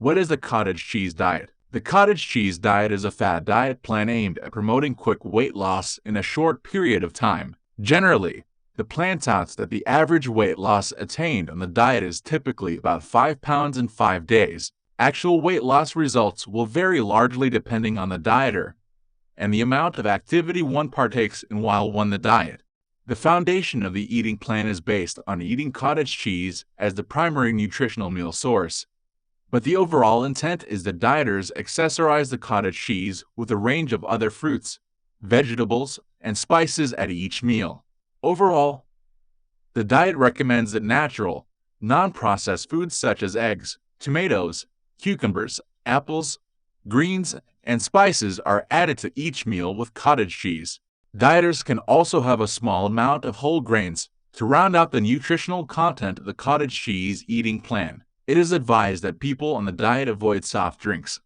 What is the cottage cheese diet? The cottage cheese diet is a fad diet plan aimed at promoting quick weight loss in a short period of time. Generally, the plan touts that the average weight loss attained on the diet is typically about 5 pounds in 5 days. Actual weight loss results will vary largely depending on the dieter and the amount of activity one partakes in while on the diet. The foundation of the eating plan is based on eating cottage cheese as the primary nutritional meal source, but the overall intent is that dieters accessorize the cottage cheese with a range of other fruits, vegetables, and spices at each meal. Overall, the diet recommends that natural, non-processed foods such as eggs, tomatoes, cucumbers, apples, greens, and spices are added to each meal with cottage cheese. Dieters can also have a small amount of whole grains to round out the nutritional content of the cottage cheese eating plan. It is advised that people on the diet avoid soft drinks,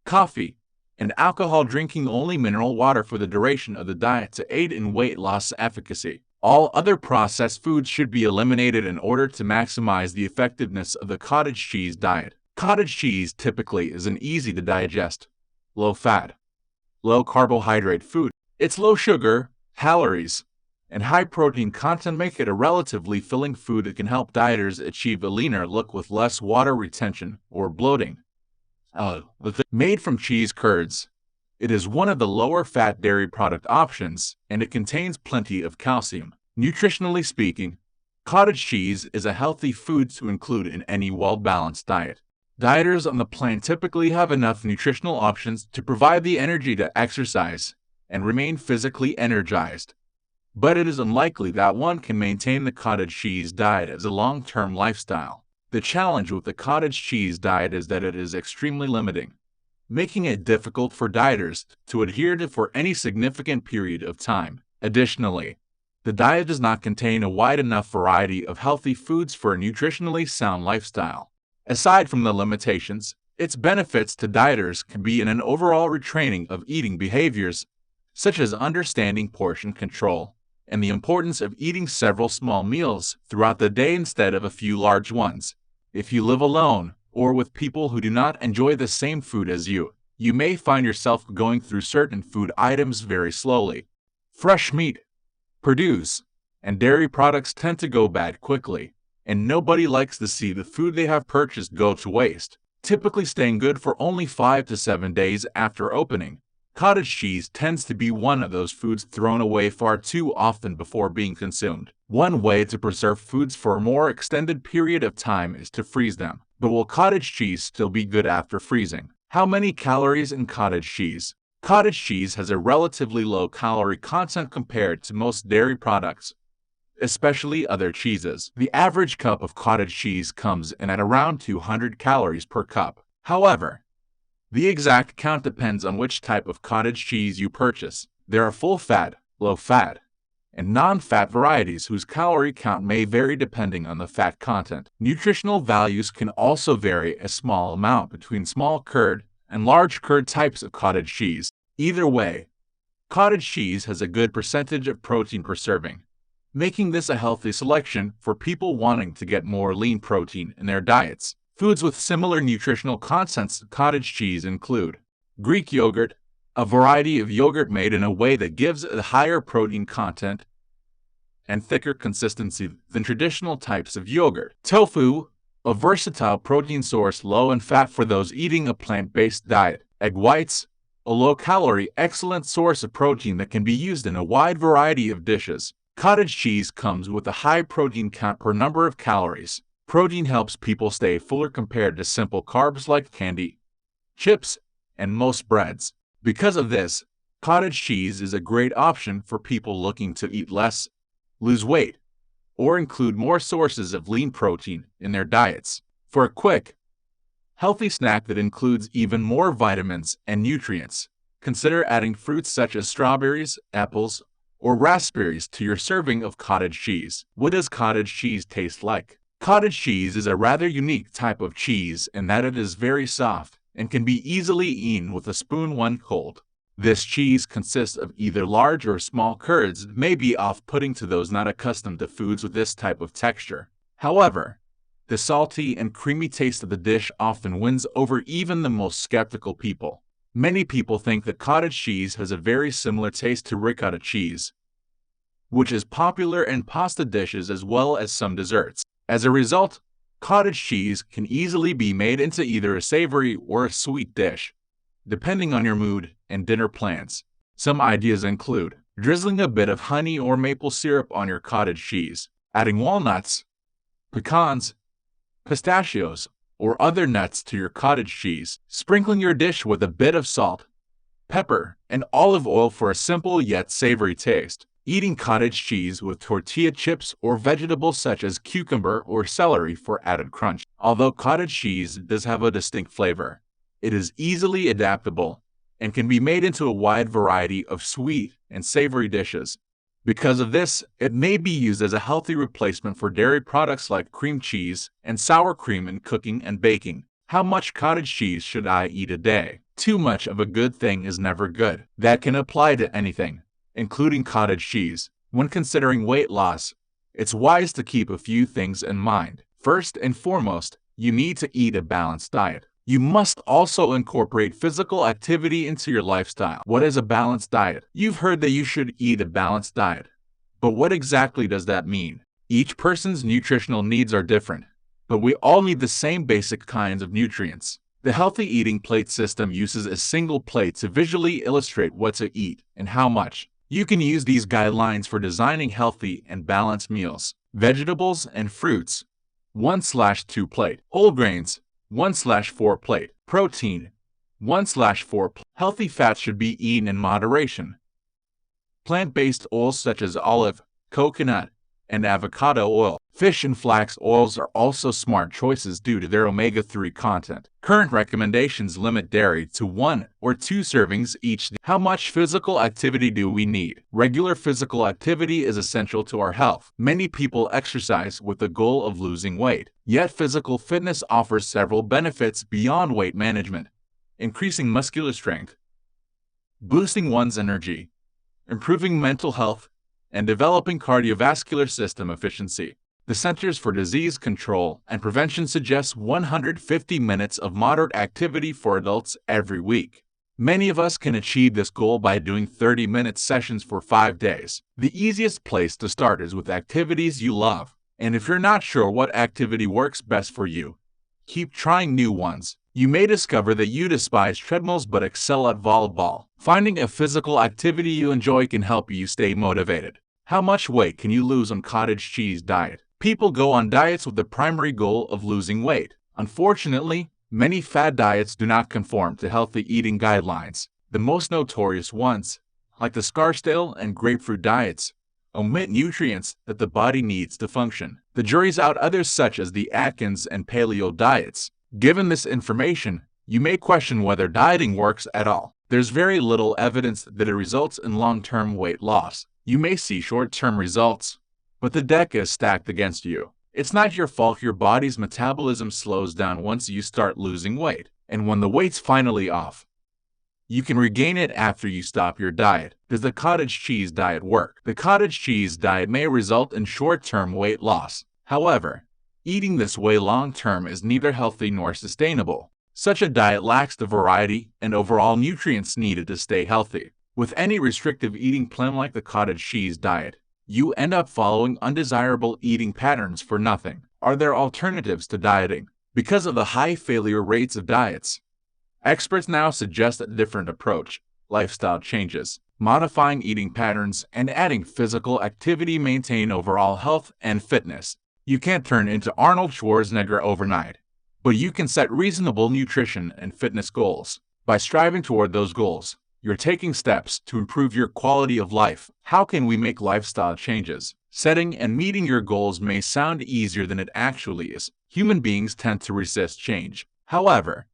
coffee, and alcohol, drinking only mineral water for the duration of the diet to aid in weight loss efficacy. All other processed foods should be eliminated in order to maximize the effectiveness of the cottage cheese diet. Cottage cheese typically is an easy-to-digest, low-fat, low-carbohydrate food. Its low sugar, calories, and high protein content make it a relatively filling food that can help dieters achieve a leaner look with less water retention or bloating. Made from cheese curds, it is one of the lower-fat dairy product options, and it contains plenty of calcium. Nutritionally speaking, cottage cheese is a healthy food to include in any well-balanced diet. Dieters on the plan typically have enough nutritional options to provide the energy to exercise and remain physically energized, but it is unlikely that one can maintain the cottage cheese diet as a long-term lifestyle. The challenge with the cottage cheese diet is that it is extremely limiting, making it difficult for dieters to adhere to for any significant period of time. Additionally, the diet does not contain a wide enough variety of healthy foods for a nutritionally sound lifestyle. Aside from the limitations, its benefits to dieters can be in an overall retraining of eating behaviors, such as understanding portion control and the importance of eating several small meals throughout the day instead of a few large ones. If you live alone or with people who do not enjoy the same food as you, you may find yourself going through certain food items very slowly. Fresh meat, produce, and dairy products tend to go bad quickly, and nobody likes to see the food they have purchased go to waste, typically staying good for only 5 to 7 days after opening. Cottage cheese tends to be one of those foods thrown away far too often before being consumed. One way to preserve foods for a more extended period of time is to freeze them. But will cottage cheese still be good after freezing? How many calories in cottage cheese? Cottage cheese has a relatively low calorie content compared to most dairy products, especially other cheeses. The average cup of cottage cheese comes in at around 200 calories per cup. However, the exact count depends on which type of cottage cheese you purchase. There are full-fat, low-fat, and non-fat varieties whose calorie count may vary depending on the fat content. Nutritional values can also vary a small amount between small curd and large curd types of cottage cheese. Either way, cottage cheese has a good percentage of protein per serving, making this a healthy selection for people wanting to get more lean protein in their diets. Foods with similar nutritional contents to cottage cheese include Greek yogurt, a variety of yogurt made in a way that gives a higher protein content and thicker consistency than traditional types of yogurt. Tofu, a versatile protein source low in fat for those eating a plant-based diet. Egg whites, a low-calorie, excellent source of protein that can be used in a wide variety of dishes. Cottage cheese comes with a high protein count per number of calories. Protein helps people stay fuller compared to simple carbs like candy, chips, and most breads. Because of this, cottage cheese is a great option for people looking to eat less, lose weight, or include more sources of lean protein in their diets. For a quick, healthy snack that includes even more vitamins and nutrients, consider adding fruits such as strawberries, apples, or raspberries to your serving of cottage cheese. What does cottage cheese taste like? Cottage cheese is a rather unique type of cheese in that it is very soft and can be easily eaten with a spoon when cold. This cheese consists of either large or small curds that may be off-putting to those not accustomed to foods with this type of texture. However, The salty and creamy taste of the dish often wins over even the most skeptical people. Many people think that cottage cheese has a very similar taste to ricotta cheese, which is popular in pasta dishes as well as some desserts. As a result, cottage cheese can easily be made into either a savory or a sweet dish, depending on your mood and dinner plans. Some ideas include drizzling a bit of honey or maple syrup on your cottage cheese, adding walnuts, pecans, pistachios, or other nuts to your cottage cheese, sprinkling your dish with a bit of salt, pepper, and olive oil for a simple yet savory taste. Eating cottage cheese with tortilla chips or vegetables such as cucumber or celery for added crunch. Although cottage cheese does have a distinct flavor, it is easily adaptable and can be made into a wide variety of sweet and savory dishes. Because of this, it may be used as a healthy replacement for dairy products like cream cheese and sour cream in cooking and baking. How much cottage cheese should I eat a day? Too much of a good thing is never good. That can apply to anything, including cottage cheese. When considering weight loss, it's wise to keep a few things in mind. First and foremost, you need to eat a balanced diet. You must also incorporate physical activity into your lifestyle. What is a balanced diet? You've heard that you should eat a balanced diet. But what exactly does that mean? Each person's nutritional needs are different, but we all need the same basic kinds of nutrients. The healthy eating plate system uses a single plate to visually illustrate what to eat and how much. You can use these guidelines for designing healthy and balanced meals. Vegetables and fruits, 1/2 plate. Whole grains, 1/4 plate. Protein, 1/4 plate. Healthy fats should be eaten in moderation. Plant-based oils such as olive, coconut, and avocado oil. Fish and flax oils are also smart choices due to their omega-3 content. Current recommendations limit dairy to 1 or 2 servings each day. How much physical activity do we need? Regular physical activity is essential to our health. Many people exercise with the goal of losing weight, yet physical fitness offers several benefits beyond weight management: increasing muscular strength, boosting one's energy, improving mental health, and developing cardiovascular system efficiency. The Centers for Disease Control and Prevention suggests 150 minutes of moderate activity for adults every week. Many of us can achieve this goal by doing 30-minute sessions for 5 days. The easiest place to start is with activities you love. And if you're not sure what activity works best for you, keep trying new ones. You may discover that you despise treadmills but excel at volleyball. Finding a physical activity you enjoy can help you stay motivated. How much weight can you lose on cottage cheese diet? People go on diets with the primary goal of losing weight. Unfortunately, many fad diets do not conform to healthy eating guidelines. The most notorious ones, like the Scarsdale and grapefruit diets, omit nutrients that the body needs to function. The jury's out others such as the Atkins and paleo diets. Given this information, you may question whether dieting works at all. There's very little evidence that it results in long-term weight loss. You may see short-term results, but the deck is stacked against you. It's not your fault your body's metabolism slows down once you start losing weight, and when the weight's finally off, you can regain it after you stop your diet. Does the cottage cheese diet work? The cottage cheese diet may result in short-term weight loss. However, eating this way long-term is neither healthy nor sustainable. Such a diet lacks the variety and overall nutrients needed to stay healthy. With any restrictive eating plan like the cottage cheese diet, you end up following undesirable eating patterns for nothing. Are there alternatives to dieting? Because of the high failure rates of diets, experts now suggest a different approach: lifestyle changes, modifying eating patterns, and adding physical activity maintain overall health and fitness. You can't turn into Arnold Schwarzenegger overnight, but you can set reasonable nutrition and fitness goals. By striving toward those goals, you're taking steps to improve your quality of life. How can we make lifestyle changes? Setting and meeting your goals may sound easier than it actually is. Human beings tend to resist change. However,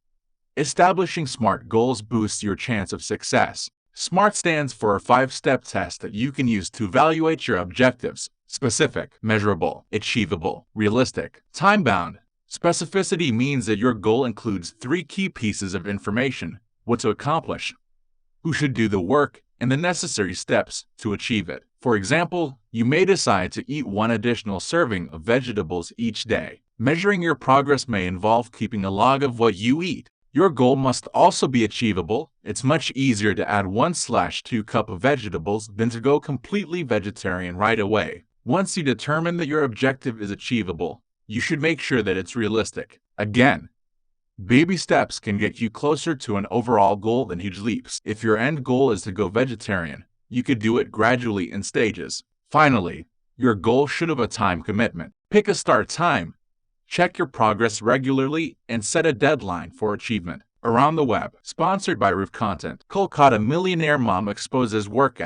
establishing SMART goals boosts your chance of success. SMART stands for a 5-step test that you can use to evaluate your objectives: specific, measurable, achievable, realistic, time-bound. Specificity means that your goal includes 3 key pieces of information: what to accomplish, who should do the work, and the necessary steps to achieve it. For example, you may decide to eat 1 additional serving of vegetables each day. Measuring your progress may involve keeping a log of what you eat. Your goal must also be achievable. It's much easier to add 1/2 cup of vegetables than to go completely vegetarian right away. Once you determine that your objective is achievable, you should make sure that it's realistic. Again, baby steps can get you closer to an overall goal than huge leaps. If your end goal is to go vegetarian, you could do it gradually in stages. Finally, your goal should have a time commitment. Pick a start time. Check your progress regularly and set a deadline for achievement. Around the Web, sponsored by Roof Content. Kolkata millionaire mom exposes workout.